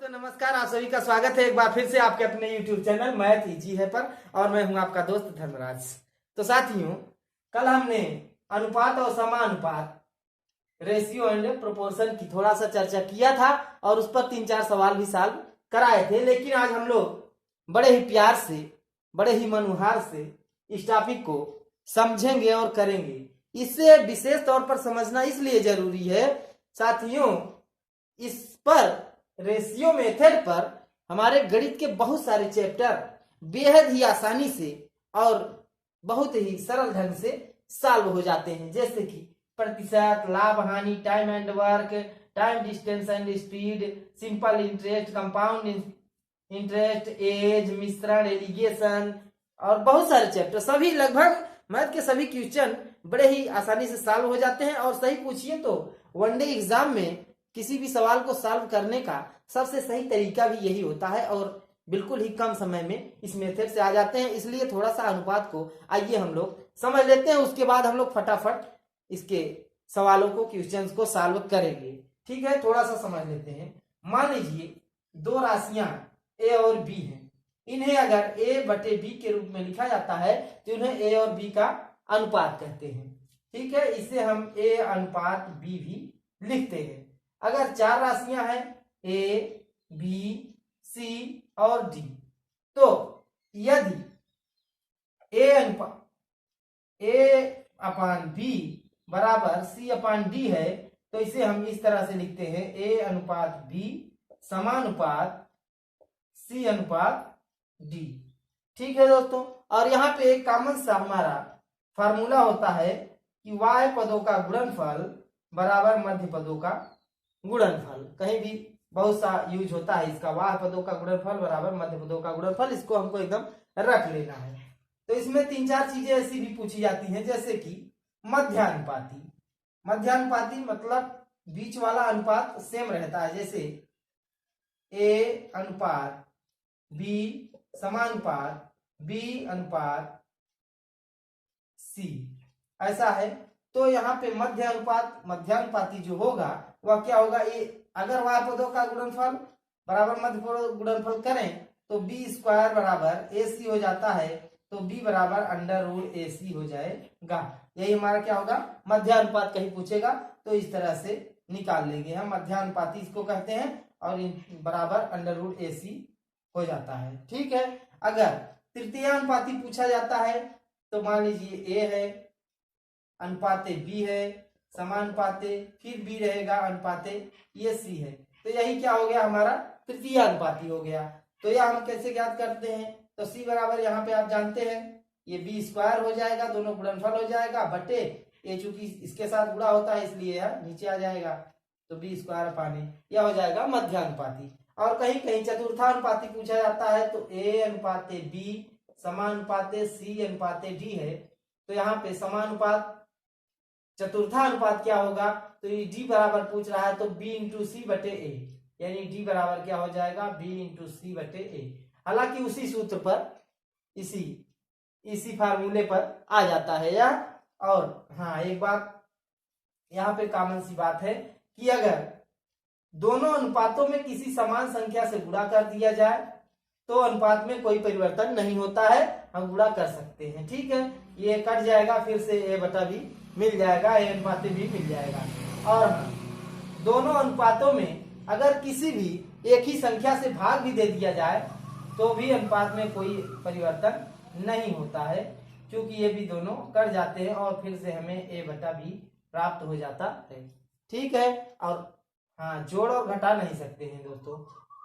दोस्तों नमस्कार, आप सभी का स्वागत है एक बार फिर से आपके अपने YouTube चैनल मैथ इजी है पर। और मैं हूं आपका दोस्त धर्मराज। तो साथियों, कल हमने अनुपात और समानुपात, रेशियो एंड प्रोपोर्शन की थोड़ा सा चर्चा किया था और उस पर 3-4 सवाल भी सॉल्व कराए थे। लेकिन आज हम लोग बड़े ही प्यार से, बड़े ही मनुहार से इस टॉपिक को समझेंगे और करेंगे। इसे विशेष तौर पर समझना इसलिए जरूरी है साथियों, इस पर रेशियो मेथड पर हमारे गणित के बहुत सारे चैप्टर बेहद ही आसानी से और बहुत ही सरल ढंग से सॉल्व हो जाते हैं। जैसे कि प्रतिशत, लाभ हानि, time and work, time distance and speed, simple interest, compound interest, age, मिश्रण, एलिगेशन और बहुत सारे चैप्टर, सभी लगभग मैथ के सभी क्वेश्चन बड़े ही आसानी से सॉल्व हो जाते हैं। और सही पूछिए तो वनडे एग्जाम में किसी भी सवाल को सॉल्व करने का सबसे सही तरीका भी यही होता है और बिल्कुल ही कम समय में इस मेथड से आ जाते हैं। इसलिए थोड़ा सा अनुपात को आइए हम लोग समझ लेते हैं, उसके बाद हम लोग फटाफट इसके सवालों को, क्वेश्चंस को सॉल्व करेंगे। ठीक है, थोड़ा सा समझ लेते हैं। मान लीजिए दो राशियां ए और बी हैं। इन्हें अगर ए बटे बी के रूप में लिखा जाता है तो इन्हें ए और बी का अनुपात कहते हैं। ठीक है, इसे हम ए अनुपात बी भी लिखते हैं। अगर चार राशियां हैं ए, बी, सी और डी, तो यदि ए अपान बी बराबर सी अपान डी है तो इसे हम इस तरह से लिखते हैं, ए अनुपात बी समानुपात सी अनुपात डी। ठीक है दोस्तों, और यहाँ पे एक कॉमन सा हमारा फार्मूला होता है कि y पदों का गुणनफल बराबर मध्य पदों का गुणनफल। कहीं भी बहुत सा यूज होता है इसका, y पदों का गुणनफल बराबर मध्य पदों का गुणनफल। इसको हमको एकदम रख लेना है। तो इसमें 3-4 चीजें ऐसी भी पूछी जाती हैं, जैसे कि मध्यानुपाती। मध्यानुपाती मतलब बीच वाला अनुपात सेम रहता है। जैसे ए अनुपात बी समानुपात बी अनुपात सी, ऐसा है। तो यहाँ पे मध्य अनुपात, मध्यानुपाती जो होगा वह क्या होगा, ये अगर y पदों का गुणनफल बराबर मध्य पदों गुणनफल करें तो बी स्क्वायर बराबर ए सी हो जाता है, तो b बराबर अंडर रूट ए सी हो जाएगा। यही हमारा क्या होगा, मध्यानुपात। कहीं पूछेगा तो इस तरह से निकाल लेंगे हम, मध्यानुपाती इसको कहते हैं और बराबर अंडर रूट ए सी हो जाता है। ठीक है, अगर तृतीयानुपाती पूछा जाता है तो मान लीजिए ए है, अनुपाते बी है, समानुपाते फिर बी रहेगा, अनुपाते ये सी है, तो यही क्या हो गया, हमारा तृतीय अनुपाती हो गया। तो यह हम कैसे ज्ञात करते हैं, तो सी बराबर यहाँ पे आप जानते हैं ये बी स्क्वायर हो जाएगा, दोनों गुणनफल हो जाएगा, बटे ए चूंकि इसके साथ गुणा होता है इसलिए यह नीचे आ जाएगा, तो बी स्क्वायर पानी यह हो जाएगा मध्यानुपाती। और कहीं कहीं चतुर्थानुपाती पूछा जाता है तो ए अनुपाते बी समानुपाते सी अनुपाते डी है, तो यहाँ पे समानुपात चतुर्थानुपात क्या होगा, तो ये डी बराबर पूछ रहा है तो बी इंटू सी बटे ए, यानी डी बराबर क्या हो जाएगा, बी इंटू सी बटे ए। हालांकि उसी सूत्र पर, इसी फार्मूले पर आ जाता है यह। और हाँ, एक बात यहाँ पे कॉमन सी बात है कि अगर दोनों अनुपातों में किसी समान संख्या से गुणा कर दिया जाए तो अनुपात में कोई परिवर्तन नहीं होता है, हम गुणा कर सकते हैं। ठीक है, ये कट जाएगा, फिर से ए बटा बी मिल जाएगा, ए अनुपात भी मिल जाएगा। और दोनों अनुपातों में अगर किसी भी एक ही संख्या से भाग भी दे दिया जाए तो भी अनुपात में कोई परिवर्तन नहीं होता है, क्योंकि ये भी दोनों कट जाते हैं और फिर से हमें ए बटा बी प्राप्त हो जाता है। ठीक है, और हाँ, जोड़ और घटा नहीं सकते हैं दोस्तों,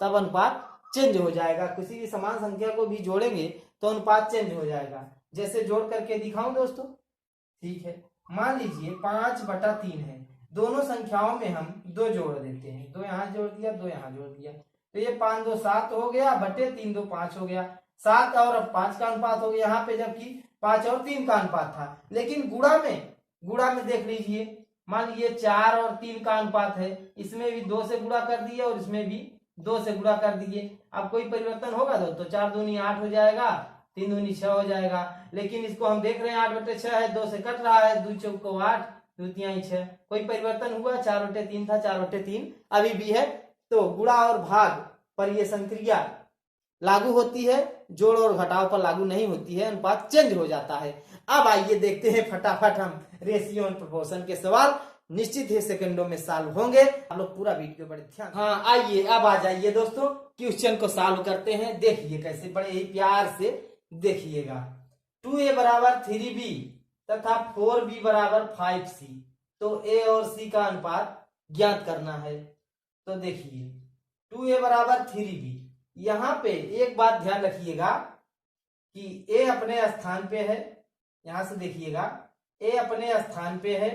तब अनुपात चेंज हो जाएगा। किसी भी समान संख्या को भी जोड़ेंगे तो अनुपात चेंज हो जाएगा। जैसे जोड़ करके दिखाऊं दोस्तों। ठीक है, मान लीजिए 5/3 है, दोनों संख्याओं में हम 2 जोड़ देते हैं, 2 यहाँ जोड़ दिया, 2 यहाँ जोड़ दिया, तो ये 5 2 7 हो गया, बटे 3 2 5 हो गया, 7 और 5 का अनुपात हो गया यहाँ पे, जबकि 5 और 3 का अनुपात था। लेकिन गुणा में देख लीजिए, मान लीजिए 4 और 3 का अनुपात है, इसमें भी 2 से गुणा कर दिए और इसमें भी 2 से गुणा कर दिए। अब कोई परिवर्तन होगा दोस्तों, 4 दूनी 8 हो जाएगा, 3 दूनी 6 हो जाएगा। लेकिन इसको हम देख रहे हैं 8/6 है, 2 से कट रहा है, 2 चौको 8, 2 तिहाई 6, कोई परिवर्तन हुआ, 4/3 था, 4/3 अभी भी है। तो गुणा और भाग पर यह संक्रिया लागू होती है, जोड़ और घटाव पर लागू नहीं होती है, अनुपात चेंज हो जाता है। अब आइए देखते हैं फटाफट हम रेशियो एंड प्रोपोर्शन के सवाल, निश्चित ही सेकंडों में सॉल्व होंगे। आप लोग पूरा वीडियो बड़े ध्यान। हाँ आइए अब आ जाइए दोस्तों, क्वेश्चन को सॉल्व करते हैं। देखिए कैसे, बड़े ही प्यार से देखिएगा। 2a बराबर 3b तथा 4b बराबर 5c, तो a और c का अनुपात ज्ञात करना है। तो देखिए 2a बराबर 3b, यहाँ पे एक बात ध्यान रखिएगा कि a अपने स्थान पे है, यहां से देखिएगा a अपने स्थान पे है,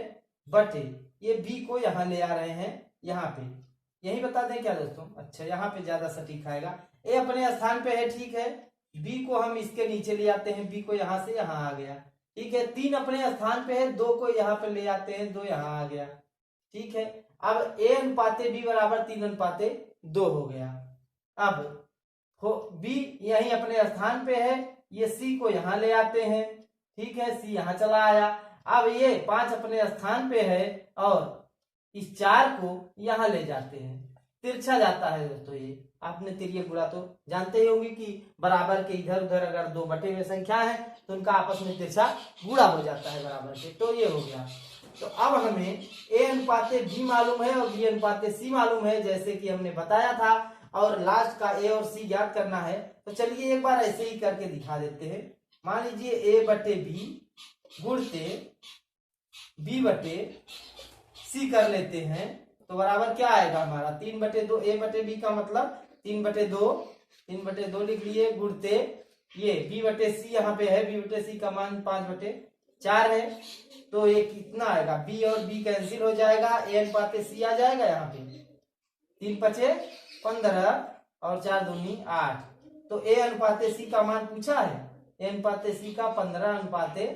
बटे ये b को यहाँ ले आ रहे हैं, यहाँ पे यही बता दें क्या दोस्तों? अच्छा यहाँ पे ज्यादा सटीक आएगा। a अपने स्थान पे है, ठीक है, b को हम इसके नीचे ले आते हैं, b को यहाँ से यहाँ आ गया, ठीक है। 3 अपने स्थान पे है, 2 को यहाँ पे ले आते हैं, 2 यहाँ आ गया, ठीक है। अब a अनुपाते b बराबर 3 अनुपाते 2 हो गया। अब b यही अपने स्थान पे है, ये c को यहाँ ले आते हैं, ठीक है, c यहाँ चला आया। अब ये 5 अपने स्थान पे है और इस 4 को यहाँ ले जाते हैं, तिरछा जाता है दोस्तों। ये आपने तिर्य गुणा तो जानते ही होंगे कि बराबर के इधर उधर अगर दो बटे हुए संख्या है तो उनका आपस में तिरछा गुणा हो जाता है बराबर के, तो ये हो गया। तो अब हमें a अनुपाते b मालूम है और b अनुपाते c मालूम है, जैसे कि हमने बताया था, और लास्ट का a और c ज्ञात करना है। तो चलिए एक बार ऐसे ही करके दिखा देते हैं। मान लीजिए a बटे b गुणते b बटे c कर लेते हैं, तो बराबर क्या आएगा हमारा 3 बटे 2, a बटे b का मतलब 3 बटे 2 लिख लिए, गुणते ये b बटे c यहाँ पे है, b बटे c का मान 5 बटे 4 है, तो ये कितना आएगा, b और b कैंसिल हो जाएगा, a अनुपाते c आ जाएगा, यहाँ पे 3 पचे 15 और 4 दूनी 8, तो a अनुपाते c का मान पूछा है, a अनुपाते c का 15 अनुपाते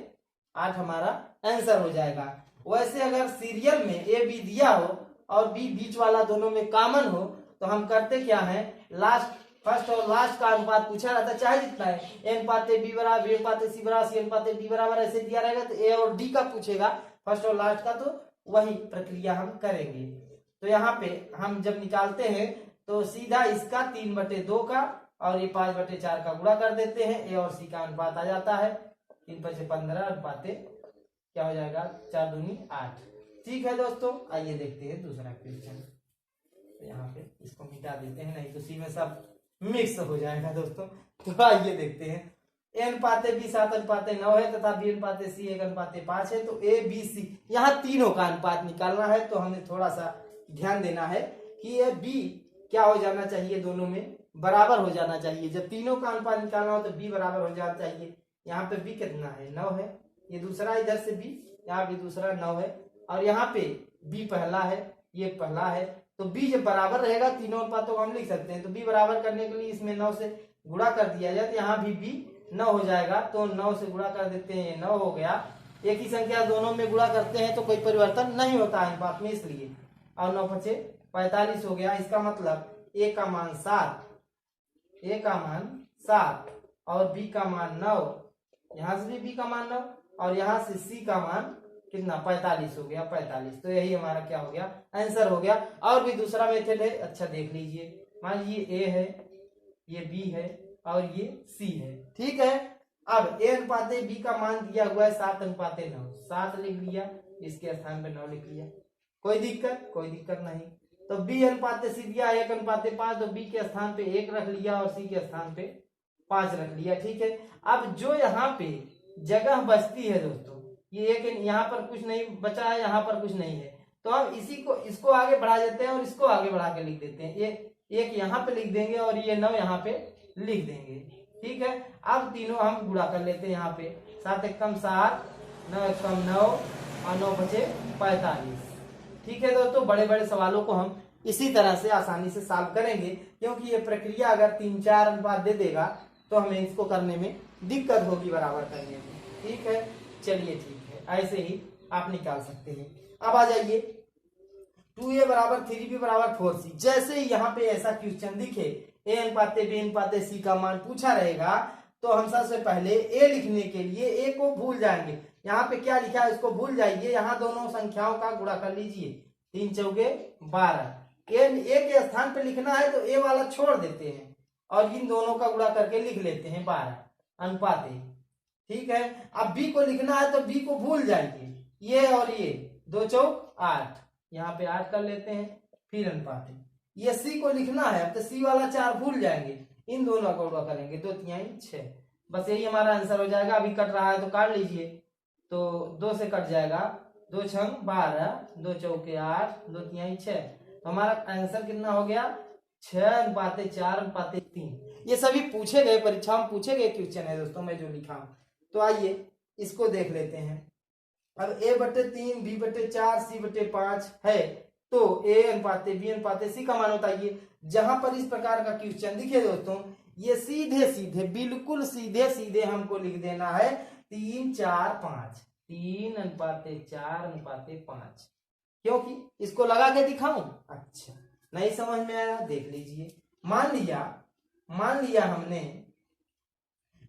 8 हमारा आंसर हो जाएगा। वैसे अगर सीरियल में a b दिया हो और b बीच वाला दोनों में कॉमन हो तो हम करते क्या है, फर्स्ट और लास्ट का अनुपात पूछा रहता, चाहे जितना है, a अनुपाते b बराबर, b अनुपाते c बराबर, c अनुपाते d बराबर, ऐसे दिया रहेगा तो a और d का पूछेगा फर्स्ट और लास्ट का, तो वही प्रक्रिया हम करेंगे। तो यहाँ पे हम जब निकालते हैं तो सीधा इसका 3 बटे 2 का और ये 5 बटे 4 का गुणा कर देते हैं, a और c का अनुपात आ जाता है 3 पचे 15 अनुपाते क्या हो जाएगा 4 दूनी 8। ठीक है दोस्तों, आइए देखते हैं दूसरा क्वेश्चन। तो यहाँ पे इसको मिटा देते हैं, नहीं तो सी में सब मिक्स हो जाएगा दोस्तों। तो आइए देखते हैं, a अनुपाते b 7 अनुपाते 9 है तथा b अनुपाते c 1 अनुपाते 5 है, तो a b c यहाँ तीनों का अनुपात निकालना है। तो हमें थोड़ा सा ध्यान देना है कि ये b क्या हो जाना चाहिए, दोनों में बराबर हो जाना चाहिए। जब तीनों का अनुपात निकालना हो तो b बराबर हो जाना चाहिए। यहाँ पे b कितना है, 9 है, ये दूसरा इधर से b, यहाँ भी दूसरा 9 है, और यहाँ पे b पहला है, ये पहला है, तो b जब बराबर रहेगा तीनों अनुपातों को हम लिख सकते हैं। तो b बराबर करने के लिए इसमें 9 से गुणा कर दिया जाए तो यहाँ भी b 9 हो जाएगा, तो 9 से गुणा कर देते हैं, 9 हो गया। एक ही संख्या दोनों में गुणा करते हैं तो कोई परिवर्तन नहीं होता है अनुपात में, इसलिए, और 9 पचे 45 हो गया। इसका मतलब a का मान 7 और b का मान 9, यहाँ से भी b का मान 9 और यहाँ से c का मान कितना 45 हो गया, 45। तो यही हमारा क्या हो गया, आंसर हो गया। और भी दूसरा मेथड है, अच्छा देख लीजिए। मान लीजिए a है, ये b है और ये c है, ठीक है। अब a अनुपाते b का मान दिया हुआ है 7 अनुपाते 9, 7 लिख लिया, इसके स्थान पे 9 लिख लिया, कोई दिक्कत नहीं। तो b अनुपाते c दिया 1 अनुपाते 5, तो b के स्थान पे 1 रख लिया और c के स्थान पे 5 रख लिया, ठीक है। अब जो यहाँ पे जगह बचती है दोस्तों, ये एक यहाँ पर कुछ नहीं बचा है, यहाँ पर कुछ नहीं है, तो हम इसको आगे बढ़ा देते हैं और इसको आगे बढ़ा के लिख देते हैं। ये एक यहाँ पे लिख देंगे और ये 9 यहाँ पे लिख देंगे, ठीक है। अब तीनों हम गुणा कर लेते हैं, यहाँ पे 7 एकम 7, 9 एकम 9 और 9 बचे 45, ठीक है दोस्तों। बड़े बड़े सवालों को हम इसी तरह से आसानी से सॉल्व करेंगे, क्योंकि ये प्रक्रिया अगर 3-4 अनुपात दे देगा तो हमें इसको करने में दिक्कत होगी, बराबर करने में, ठीक है। चलिए ठीक है, ऐसे ही आप निकाल सकते हैं। अब आ जाइए 2a बराबर 3b बराबर 4c। जैसे ही यहाँ पे ऐसा क्वेश्चन दिखे, a अनुपाते b अनुपाते c का मान पूछा रहेगा, तो हम सबसे पहले a लिखने के लिए a को भूल जाएंगे। यहाँ पे क्या लिखा है इसको भूल जाइए, यहाँ दोनों संख्याओं का गुणा कर लीजिए, 3 चौके 12, ए के स्थान पे लिखना है तो ए वाला छोड़ देते हैं और इन दोनों का गुणा करके लिख लेते हैं 12 अनुपात ए। ठीक है, अब बी को लिखना है तो बी को भूल जाएंगे, ये और ये 2 चौक 8, यहाँ पे 8 कर लेते हैं, फिर अनुपात है। ये सी को लिखना है तो सी वाला 4 भूल जाएंगे, इन दोनों का गुणा करेंगे 2 तिहाई 6, बस यही हमारा आंसर हो जाएगा। अभी कट रहा है तो काट लीजिए, तो 2 से कट जाएगा, 2 छंग 12, 2 चौके 8, 2 तिहाई 6, तो हमारा आंसर कितना हो गया 6:4:3। ये सभी पूछे गए, परीक्षा में पूछे गए क्वेश्चन है दोस्तों, मैं जो लिखा हूं। तो आइए इसको देख लेते हैं। अब a/3, b/4, c/5 है तो a/b/c का मान बताइए। जहां पर इस प्रकार का क्वेश्चन दिखे दोस्तों, ये सीधे सीधे बिल्कुल सीधे सीधे हमको लिख देना है 3, 4, 5, 3:4:5, क्योंकि इसको लगा के दिखाऊं। अच्छा, नहीं समझ में आया, देख लीजिए। मान लिया हमने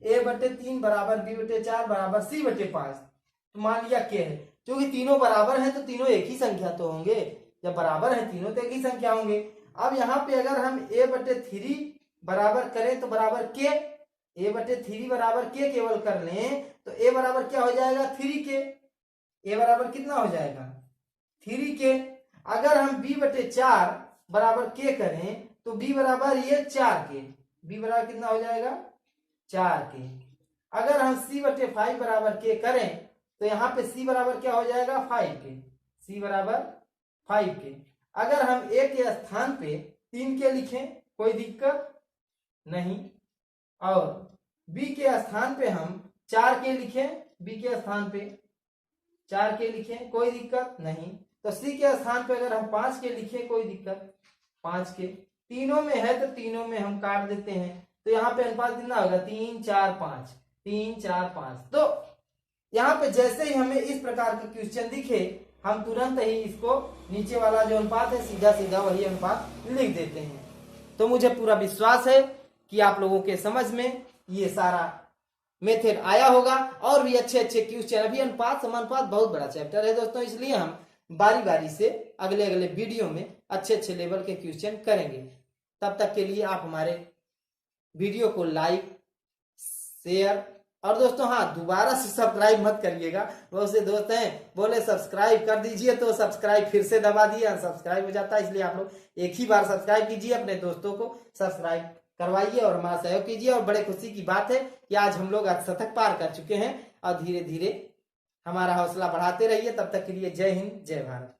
a/3 बराबर b/4 बराबर c/5, तो मान लिया क्या है, क्योंकि तीनों बराबर है तो तीनों एक ही संख्या तो होंगे, जब बराबर है तीनों तो एक ही संख्या होंगे। अब यहाँ पे अगर हम a/3 बराबर करें तो बराबर के, a/3 बराबर के केवल कर लें तो a बराबर क्या हो जाएगा 3k, a बराबर कितना हो जाएगा 3k। अगर हम b/4 बराबर k करें तो b बराबर ये 4k, b बराबर कितना हो जाएगा 4k। अगर हम c/5 बराबर k करें तो यहाँ पे c बराबर क्या हो जाएगा 5k, c बराबर 5k। अगर हम a के स्थान पे 3k लिखें कोई दिक्कत नहीं, और b के स्थान पे हम 4k लिखें, b के स्थान पे 4k लिखें कोई दिक्कत नहीं, तो c के स्थान पे अगर हम 5k लिखें कोई दिक्कत 5k। तीनों में है तो तीनों में हम काट देते हैं, तो यहाँ पे अनुपात कितना होगा 3, 4, 5, 3, 4, 5। तो यहाँ पे जैसे ही हमें इस प्रकार का क्वेश्चन दिखे हम तुरंत ही इसको नीचे वाला जो अनुपात है सीधा सीधा वही अनुपात लिख देते हैं। तो मुझे पूरा विश्वास है कि आप लोगों के समझ में ये सारा मेथड आया होगा, और भी अच्छे अच्छे क्वेश्चन। अभी अनुपात समानुपात बहुत बड़ा चैप्टर है दोस्तों, इसलिए हम बारी बारी से अगले अगले वीडियो में अच्छे अच्छे लेवल के क्वेश्चन करेंगे। तब तक के लिए आप हमारे वीडियो को लाइक, शेयर और दोस्तों हाँ दोबारा से सब्सक्राइब मत करिएगा, बहुत से दोस्त हैं बोले सब्सक्राइब कर दीजिए, तो सब्सक्राइब फिर से दबा दिए, अनसब्सक्राइब हो जाता है। इसलिए आप लोग एक ही बार सब्सक्राइब कीजिए, अपने दोस्तों को सब्सक्राइब करवाइए और हमारा सहयोग कीजिए। और बड़े खुशी की बात है कि आज हम लोग शतक पार कर चुके हैं, और धीरे धीरे हमारा हौसला बढ़ाते रहिए। तब तक के लिए जय हिंद, जय भारत।